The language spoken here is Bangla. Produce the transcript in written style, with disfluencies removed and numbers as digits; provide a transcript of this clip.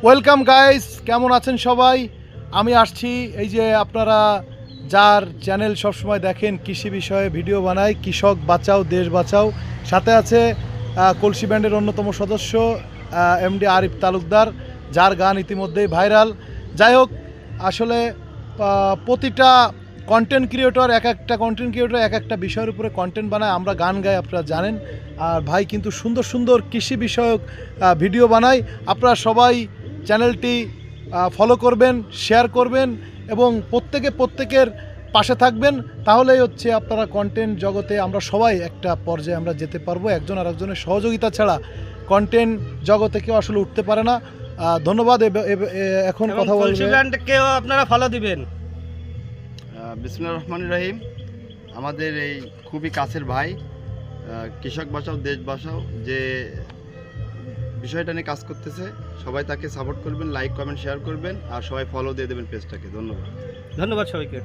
ওয়েলকাম গাইস, কেমন আছেন সবাই? আমি আসছি এই যে আপনারা যার চ্যানেল সবসময় দেখেন, কৃষি বিষয়ে ভিডিও বানায়, কৃষক বাঁচাও দেশ বাঁচাও। সাথে আছে কলসি ব্যান্ডের অন্যতম সদস্য এমডি আরিফ তালুকদার, যার গান ইতিমধ্যেই ভাইরাল। যাই হোক, আসলে প্রতিটা কন্টেন্ট ক্রিয়েটর এক একটা বিষয়ের উপরে কন্টেন্ট বানায়। আমরা গান গাই, আপনারা জানেন। আর ভাই কিন্তু সুন্দর সুন্দর কৃষি বিষয়ক ভিডিও বানায়। আপনারা সবাই চ্যানেলটি ফলো করবেন, শেয়ার করবেন এবং প্রত্যেকের পাশে থাকবেন। তাহলেই হচ্ছে আপনারা কন্টেন্ট জগতে আমরা সবাই একটা পর্যায়ে আমরা যেতে পারবো। একজন আর একজনের সহযোগিতা ছাড়া কন্টেন্ট জগতে কেউ আসলে উঠতে পারে না। ধন্যবাদ। এখন কথা বলছি, কেউ আপনারা ফলো দিবেন। বিসমিল্লাহির রহমানির রহিম। আমাদের এই খুবই কাছের ভাই, কৃষক বাঁচাও দেশ বাঁচাও যে বিষয়টা নিয়ে কাজ করতেছে, সবাই তাকে সাপোর্ট করবেন, লাইক কমেন্ট শেয়ার করবেন আর সবাই ফলো দিয়ে দেবেন পেজটাকে। ধন্যবাদ ধন্যবাদ সবাইকে।